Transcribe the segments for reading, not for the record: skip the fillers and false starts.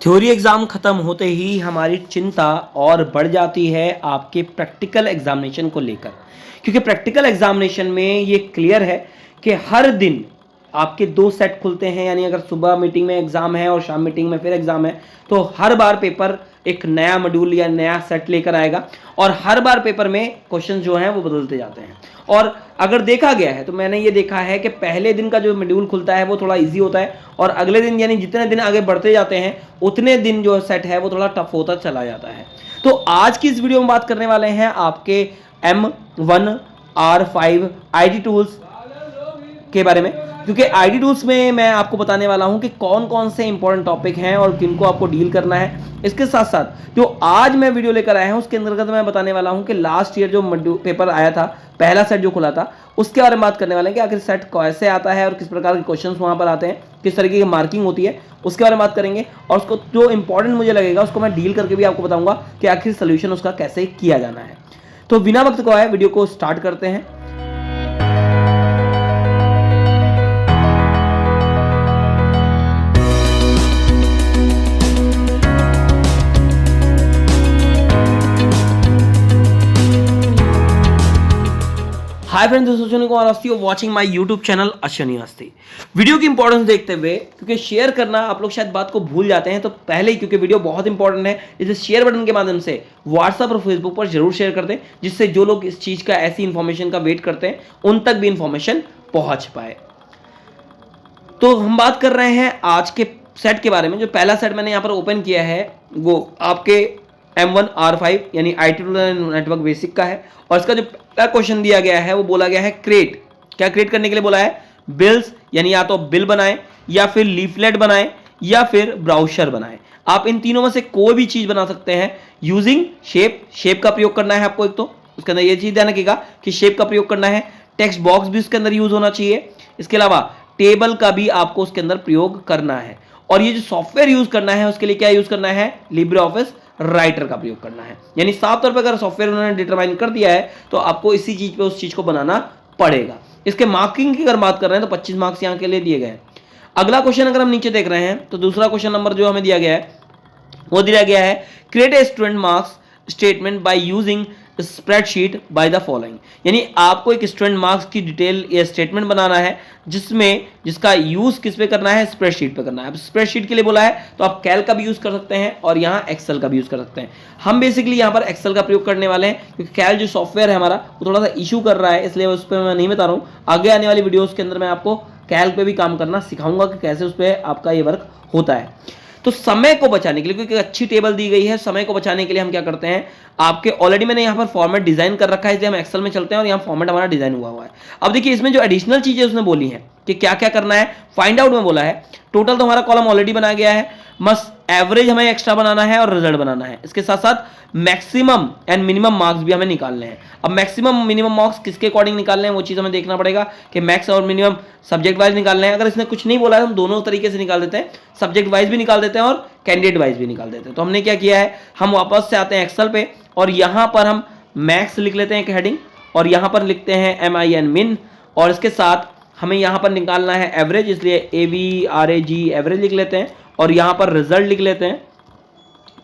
Theory exam ख़त्म होते ही हमारी चिंता और बढ़ जाती है आपके प्रैक्टिकल एग्जामिनेशन को लेकर, क्योंकि प्रैक्टिकल एग्जामिनेशन में ये क्लियर है कि हर दिन आपके दो सेट खुलते हैं। यानी अगर सुबह मीटिंग में एग्ज़ाम है और शाम मीटिंग में फिर एग्ज़ाम है, तो हर बार पेपर एक नया मॉड्यूल या नया सेट लेकर आएगा और हर बार पेपर में क्वेश्चन जो हैं वो बदलते जाते हैं। और अगर देखा गया है तो मैंने ये देखा है कि पहले दिन का जो मॉड्यूल खुलता है वो थोड़ा इजी होता है और अगले दिन यानी जितने दिन आगे बढ़ते जाते हैं उतने दिन जो सेट है वो थोड़ा टफ होता चला जाता है। तो आज की इस वीडियो में बात करने वाले हैं आपके M1R5 आईटी टूल्स के बारे में, क्योंकि आईटी टूल्स में मैं आपको बताने वाला हूं कि कौन कौन से इंपॉर्टेंट टॉपिक हैं और किनको आपको डील करना है। इसके साथ साथ जो आज मैं वीडियो लेकर आया हूं उसके अंतर्गत मैं बताने वाला हूं कि लास्ट ईयर जो पेपर आया था, पहला सेट जो खुला था, उसके बारे में बात करने वाले हैं कि आखिर सेट कैसे आता है और किस प्रकार के क्वेश्चंस वहां पर आते हैं, किस तरीके की मार्किंग होती है, उसके बारे में बात करेंगे। और उसको जो इंपॉर्टेंट मुझे लगेगा उसको मैं डील करके भी आपको बताऊंगा कि आखिर सोल्यूशन उसका कैसे किया जाना है। तो बिना वक्त गवाए वीडियो को स्टार्ट करते हैं। Hi friends, this is Ashwini Kumar Awasthi watching my YouTube channel Ashwini Awasthi. Video की इंपॉर्टेंस देखते हुए, क्योंकि शेयर करना आप लोग शायद बात को भूल जाते हैं, तो पहले ही क्योंकि वीडियो बहुत इंपॉर्टेंट है, इसे शेयर बटन के माध्यम से व्हाट्सएप और फेसबुक पर जरूर शेयर कर दें, जिससे जो लोग इस चीज का ऐसी इंफॉर्मेशन का वेट करते हैं उन तक भी इंफॉर्मेशन पहुंच पाए। तो हम बात कर रहे हैं आज के सेट के बारे में। जो पहला सेट मैंने यहाँ पर ओपन किया है वो आपके M1R5 यानी आईटी टूल नेटवर्क बेसिक का है और इसका जो पहला क्वेश्चन दिया गया है वो बोला गया है क्रिएट। क्या क्रिएट करने के लिए बोला है? बिल्स, यानी या तो बिल बनाएं या फिर लीफलेट बनाएं या फिर ब्राउशर बनाएं। आप इन तीनों में से कोई भी चीज बना सकते हैं यूजिंग शेप। शेप का प्रयोग करना है आपको। एक तो उसके अंदर ये चीज ध्यान रखिएगा कि शेप का प्रयोग करना है। टेक्स्ट बॉक्स भी उसके अंदर यूज होना चाहिए। इसके अलावा टेबल का भी आपको उसके अंदर प्रयोग करना है। और ये जो सॉफ्टवेयर यूज करना है उसके लिए क्या यूज करना है? लिब्रे ऑफिस राइटर का प्रयोग करना है। यानी साफ तौर पर अगर सॉफ्टवेयर उन्होंने डिटरमाइन कर दिया है तो आपको इसी चीज पे उस चीज को बनाना पड़ेगा। इसके मार्किंग की अगर बात कर रहे हैं तो 25 मार्क्स यहाँ के लिए दिए गए हैं। अगला क्वेश्चन अगर हम नीचे देख रहे हैं तो दूसरा क्वेश्चन नंबर जो हमें दिया गया है वो दिया गया है create a student marks statement by using spreadsheet by the following. यानी आपको एक स्टूडेंट मार्क्स की डिटेल या स्टेटमेंट बनाना है जिसका यूज किस पे करना है? स्प्रेडशीट पे करना है। अब स्प्रेडशीट के लिए बोला है तो आप कैल का भी यूज कर सकते हैं और यहाँ एक्सेल का भी यूज कर सकते हैं। हम बेसिकली यहाँ पर एक्सेल का प्रयोग करने वाले हैं क्योंकि कैल जो सॉफ्टवेयर है हमारा वो थोड़ा सा इशू कर रहा है, इसलिए उस पर मैं नहीं बता रहा हूँ। आगे आने वाली वीडियोज के अंदर मैं आपको कैल पे भी काम करना सिखाऊंगा कि कैसे उस पर आपका ये वर्क होता है। तो समय को बचाने के लिए, क्योंकि अच्छी टेबल दी गई है, समय को बचाने के लिए हम क्या करते हैं, आपके ऑलरेडी मैंने यहाँ पर फॉर्मेट डिजाइन कर रखा है, इसलिए हम एक्सेल में चलते हैं और यहाँ फॉर्मेट हमारा डिजाइन हुआ है। अब देखिए इसमें जो एडिशनल चीजें उसने बोली हैं कि क्या क्या करना है, फाइंड आउट में बोला है। टोटल तो हमारा कॉलम ऑलरेडी बना गया है, मस्ट एवरेज हमें एक्स्ट्रा बनाना है और रिजल्ट बनाना है। इसके साथ साथ मैक्सिमम एंड मिनिमम मार्क्स भी हमें निकालने हैं। अब मैक्सिमम मिनिमम मार्क्स किसके अकॉर्डिंग निकालने हैं वो चीज हमें देखना पड़ेगा कि मैक्स और मिनिमम सब्जेक्ट वाइज निकालने हैं। अगर इसने कुछ नहीं बोला है हम दोनों तरीके से निकाल देते हैं, सब्जेक्ट वाइज भी निकाल देते हैं और कैंडिडेट वाइज भी निकाल देते हैं। तो हमने क्या किया है, हम वापस से आते हैं एक्सेल पे और यहाँ पर हम मैक्स लिख लेते हैं एक हेडिंग और यहाँ पर लिखते हैं MIN मिन और इसके साथ हमें यहाँ पर निकालना है एवरेज, इसलिए AVRAG एवरेज लिख लेते हैं और यहाँ पर रिजल्ट लिख लेते हैं।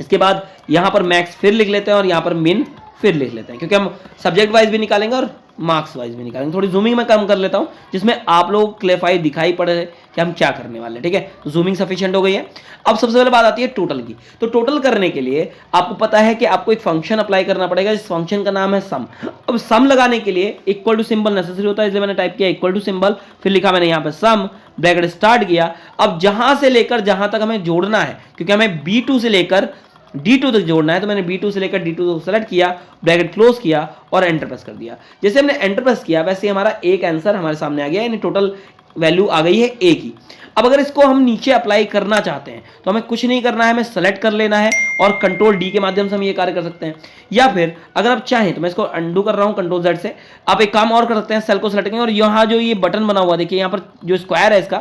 इसके बाद यहाँ पर मैक्स फिर लिख लेते हैं और यहाँ पर मिन फिर लिख लेते हैं, क्योंकि हम सब्जेक्ट वाइज भी निकालेंगे और मार्क्स वाइज भी निकालेंगे। थोड़ी जूमिंग में कम कर लेता हूँ जिसमें आप लोग क्लियरफाई दिखाई पड़े कि हम क्या करने वाले हैं। ठीक है, तो जूमिंग सफिशिएंट हो गई है। अब सबसे पहले बात आती है टोटल की। तो टोटल करने के लिए आपको पता है कि आपको एक फंक्शन अप्लाई करना पड़ेगा, इस फंक्शन का नाम है सम। अब सम लगाने के लिए इक्वल टू सिंबल नेसेसरी होता है, इसलिए मैंने टाइप किया इक्वल टू सिंबल, फिर लिखा मैंने यहाँ पे सम, ब्रैकेट स्टार्ट किया। अब जहां से लेकर जहां तक हमें जोड़ना है, क्योंकि हमें B2 से लेकर D2 तक जोड़ना है, तो मैंने B2 से लेकर D2 तक सेलेक्ट किया, ब्रैकेट क्लोज किया और एंटर प्रेस कर दिया। जैसे हमने एंटर प्रेस किया वैसे हमारा एक आंसर हमारे सामने आ गया, यानी टोटल वैल्यू आ गई है A की। अब अगर इसको हम नीचे अप्लाई करना चाहते हैं तो हमें कुछ नहीं करना है, हमें सेलेक्ट कर लेना है और कंट्रोल D के माध्यम से हम ये कार्य कर सकते हैं। या फिर अगर आप चाहें तो मैं इसको अंडू कर रहा हूं कंट्रोल Z से, आप एक काम और कर सकते हैं, सेल को सेलेक्ट करेंगे और यहाँ जो ये बटन बना हुआ देखिए यहाँ पर जो स्क्वायर है इसका,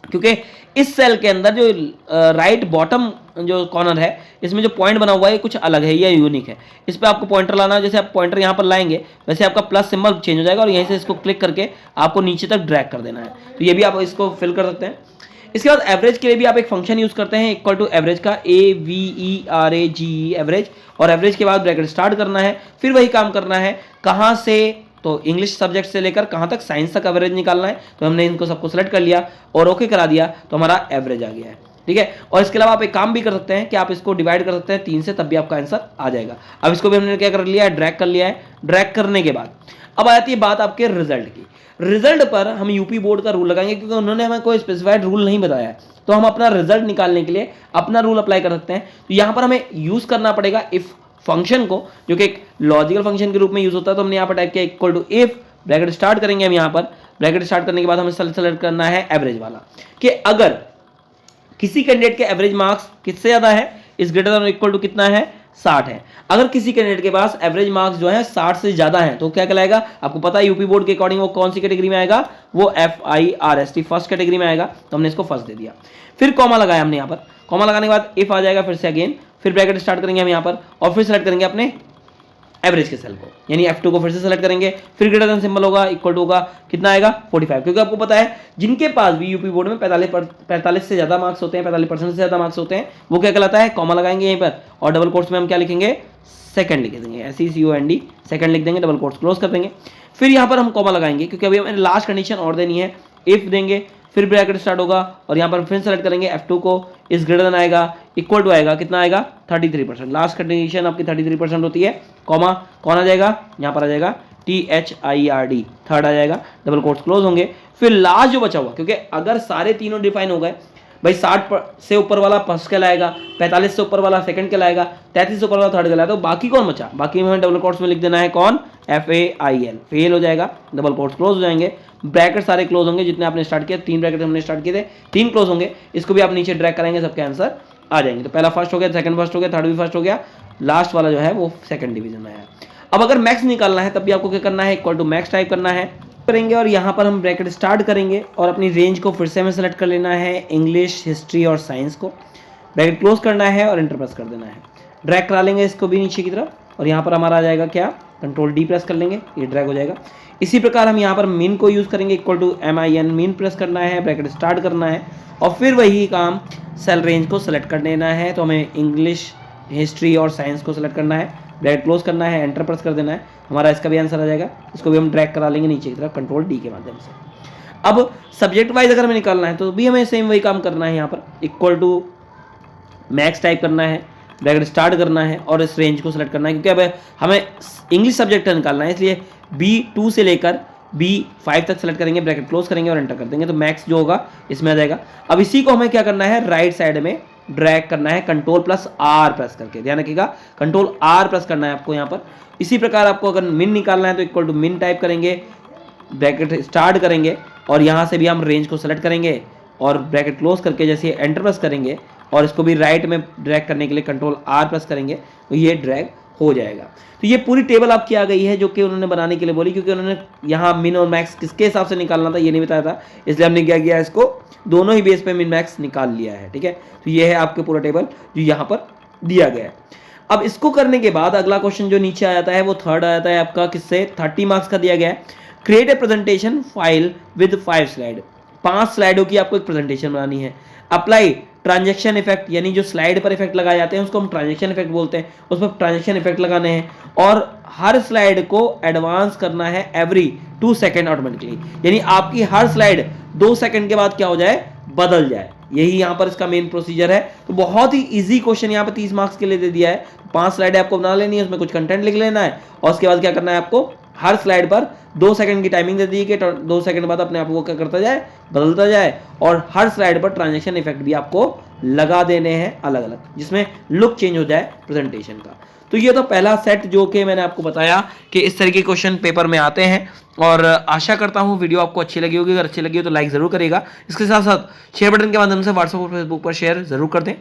क्योंकि इस सेल के अंदर जो राइट बॉटम जो कॉर्नर है इसमें जो पॉइंट बना हुआ है कुछ अलग है, ये यूनिक है। इस पे आपको पॉइंटर लाना है, जैसे आप पॉइंटर यहाँ पर लाएंगे वैसे आपका प्लस सिंबल चेंज हो जाएगा और यहीं से इसको क्लिक करके आपको नीचे तक ड्रैग कर देना है। तो ये भी आप इसको फिल कर सकते हैं। इसके बाद एवरेज के लिए भी आप एक फंक्शन यूज करते हैं इक्वल टू एवरेज का, AVERAGE एवरेज, और एवरेज के बाद ब्रैकेट स्टार्ट करना है, फिर वही काम करना है कहाँ से, तो इंग्लिश सब्जेक्ट से लेकर कहाँ तक, साइंस तक एवरेज निकालना है। तो हमने इनको सबको सेलेक्ट कर लिया और ओके करा दिया, तो हमारा एवरेज आ गया है, ठीक है। और इसके अलावा आप एक काम भी कर सकते हैं कि आप इसको डिवाइड कर सकते हैं 3 से, तब भी आपका आंसर आ जाएगा। अब इसको भी हमने क्या कर लिया है, ड्रैग कर लिया है। ड्रैग करने के बाद अब आ जाती है बात आपके रिजल्ट की। रिजल्ट पर हम यूपी बोर्ड का रूल लगाएंगे, क्योंकि उन्होंने हमें कोई स्पेसिफाइड रूल नहीं बताया है, तो हम अपना रिजल्ट निकालने के लिए अपना रूल अप्लाई कर सकते हैं। तो यहाँ पर हमें यूज करना पड़ेगा इफ फंक्शन को, जो कि एक लॉजिकल फंक्शन के रूप में यूज होता है। तो हमने यहाँ पर टाइप किया equal to if, bracket start करेंगे हम यहाँ पर। ब्रैकेट स्टार्ट करने के बाद हमें सेलेक्ट करना है एवरेज वाला, कि अगर किसी कैंडिडेट के एवरेज मार्क्स किससे ज्यादा है, इस ग्रेटर देन इक्वल टू कितना है, 60 है। अगर किसी कैंडिडेट के पास एवरेज मार्क्स जो है 60 से ज्यादा है, तो क्या कहलाएगा, आपको पता है यूपी बोर्ड के अकॉर्डिंग वो कौन सी कैटेगरी में आएगा, वो FIRST फर्स्ट कैटेगरी में आएगा। तो हमने इसको फर्स्ट दे दिया, फिर कॉमा लगाया हमने यहाँ पर। कॉमा लगाने के बाद इफ आ जाएगा, फिर से अगेन, फिर ब्रैकेट स्टार्ट करेंगे हम यहाँ पर, और फिर सेलेक्ट करेंगे अपने एवरेज के सेल को, यानी F2 को फिर से सेलेक्ट करेंगे, फिर ग्रेटर देन सिंबल होगा, इक्वल टू होगा, कितना आएगा, 45। क्योंकि आपको पता है जिनके पास भी यूपी बोर्ड में 45 से ज्यादा मार्क्स होते हैं, 45% से ज्यादा मार्क्स होते हैं, वो क्या कहलाता है, कॉमा लगाएंगे यहीं पर, और डबल कोट्स में हम क्या लिखेंगे, सेकंड लिख देंगे, SECOND, सेकंड लिख देंगे, डबल कोट्स क्लोज कर देंगे। फिर यहाँ पर हम कॉमा लगाएंगे, क्योंकि अभी हमें लास्ट कंडीशन और देनी है, इफ देंगे, फिर ब्रैकेट स्टार्ट होगा, और यहाँ पर फिर सेलेक्ट करेंगे F2 को, इस ग्रेटर देन आएगा, इक्वल टू आएगा, कितना आएगा, 33%। लास्ट कंडीशन आपकी 33% होती है। कॉमा कौन आ जाएगा, यहाँ पर आ जाएगा THIRD, थर्ड आ जाएगा, डबल कोट्स क्लोज होंगे। फिर लास्ट जो बचा हुआ, क्योंकि अगर सारे तीनों डिफाइन हो गए भाई, 60 से ऊपर वाला फर्स्ट कहलाएगा, 45 से ऊपर वाला सेकंड कहलाएगा, 33 से ऊपर वाला थर्ड कहलाएगा, तो बाकी कौन बचा, बाकी में डबल कोट्स में लिख देना है कौन, FAIL, फेल हो जाएगा, डबल कोट्स क्लोज हो जाएंगे, ब्रैकेट सारे क्लोज होंगे जितने आपने स्टार्ट किया, 3 ब्रैकेट हमने स्टार्ट किए थे, 3 क्लोज होंगे। इसको भी आप नीचे ड्रैग करेंगे, सबके आंसर आ जाएंगे। तो पहला फर्स्ट हो गया, सेकंड फर्स्ट हो गया, थर्ड भी फर्स्ट हो गया, लास्ट वाला जो है वो सेकंड डिवीजन में आया। अब अगर मैक्स निकालना है, तब भी आपको क्या करना है, इक्वल टू मैक्स टाइप करना है, करेंगे, और यहाँ पर हम ब्रैकेट स्टार्ट करेंगे, और अपनी रेंज को फिर से हमें सेलेक्ट कर लेना है, इंग्लिश, हिस्ट्री और साइंस को, ब्रैकेट क्लोज करना है और एंटर प्रेस कर देना है। ड्रैग करा लेंगे इसको भी नीचे की तरफ, और यहाँ पर हमारा आ जाएगा क्या, कंट्रोल D प्रेस कर लेंगे, ये ड्रैग हो जाएगा। इसी प्रकार हम यहाँ पर मिन को यूज करेंगे, इक्वल टू MIN, मिन प्रेस करना है, ब्रैकेट स्टार्ट करना है, और फिर वही काम सेल रेंज को सेलेक्ट कर लेना है। तो हमें इंग्लिश, हिस्ट्री और साइंस को सेलेक्ट करना है, ब्रैकेट क्लोज करना है, एंटर प्रेस कर देना है, हमारा इसका भी आंसर आ जाएगा। इसको भी हम ड्रैग करा लेंगे नीचे की तरफ, कंट्रोल D के माध्यम से। अब सब्जेक्ट वाइज अगर हमें निकालना है, तो भी हमें सेम वही काम करना है, यहाँ पर इक्वल टू मैक्स टाइप करना है, ब्रैकेट स्टार्ट करना है, और इस रेंज को सेलेक्ट करना है, क्योंकि अब हमें इंग्लिश सब्जेक्ट निकालना है, इसलिए B2 से लेकर B5 तक सेलेक्ट करेंगे, ब्रैकेट क्लोज करेंगे और एंटर कर देंगे, तो मैक्स जो होगा इसमें आ जाएगा। अब इसी को हमें क्या करना है, राइट साइड में ड्रैग करना है, कंट्रोल प्लस R प्रेस करके, ध्यान रखिएगा, कंट्रोल R प्रेस करना है आपको यहाँ पर। इसी प्रकार आपको अगर मिन निकालना है, तो इक्वल टू मिन टाइप करेंगे, ब्रैकेट स्टार्ट करेंगे, और यहाँ से भी हम रेंज को सेलेक्ट करेंगे, और ब्रैकेट क्लोज करके जैसे एंटर प्रेस करेंगे, और इसको भी राइट में ड्रैग करने के लिए कंट्रोल R प्रेस करेंगे, तो ये ड्रैग हो जाएगा। तो ये पूरी टेबल आपकी आ गई है, जो कि उन्होंने बनाने के लिए बोली, क्योंकि उन्होंने यहाँ मिन और मैक्स किसके हिसाब से निकालना था ये नहीं बताया था, इसलिए हमने क्या किया, इसको दोनों ही बेस पे मिन मैक्स निकाल लिया है, ठीक है। तो ये है आपके पूरा टेबल जो यहाँ पर दिया गया है। अब इसको करने के बाद अगला क्वेश्चन जो नीचे आ जाता है, वो थर्ड आ जाता है आपका, किससे, 30 मार्क्स का दिया गया है। Create a presentation file with 5 slide, 5 स्लाइडों की आपको एक प्रेजेंटेशन बनानी है। अप्लाई ट्रांजैक्शन इफेक्ट, यानी जो स्लाइड पर इफेक्ट लगाए जाते हैं उसको हम ट्रांजैक्शन इफेक्ट बोलते हैं, उस पर ट्रांजैक्शन इफेक्ट लगाने हैं, और हर स्लाइड को एडवांस करना है एवरी 2 सेकेंड ऑटोमेटिकली, यानी आपकी हर स्लाइड 2 सेकेंड के बाद क्या हो जाए, बदल जाए। यही यहाँ पर इसका मेन प्रोसीजर है। तो बहुत ही इजी क्वेश्चन यहाँ पर 30 मार्क्स के लिए दे दिया है। 5 स्लाइड आपको बना लेनी है, उसमें कुछ कंटेंट लिख लेना है, और उसके बाद क्या करना है, आपको हर स्लाइड पर 2 सेकंड की टाइमिंग दे दी कि 2 सेकंड बाद अपने आप को क्या करता जाए, बदलता जाए, और हर स्लाइड पर ट्रांजैक्शन इफेक्ट भी आपको लगा देने हैं अलग अलग, जिसमें लुक चेंज हो जाए प्रेजेंटेशन का। तो ये तो पहला सेट जो कि मैंने आपको बताया कि इस तरह के क्वेश्चन पेपर में आते हैं, और आशा करता हूँ वीडियो आपको अच्छी लगी होगी। अगर अच्छी लगी हो तो लाइक जरूर करिएगा, इसके साथ साथ शेयर बटन के माध्यम से व्हाट्सएप और फेसबुक पर शेयर जरूर कर दें।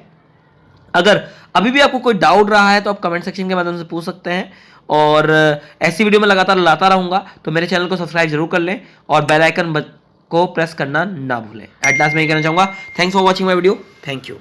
अगर अभी भी आपको कोई डाउट रहा है तो आप कमेंट सेक्शन के माध्यम से पूछ सकते हैं, और ऐसी वीडियो में लगातार लाता रहूंगा, तो मेरे चैनल को सब्सक्राइब जरूर कर लें और बेल आइकन को प्रेस करना ना भूलें। एट लास्ट मैं ये कहना चाहूंगा, thanks for watching my video, thank you.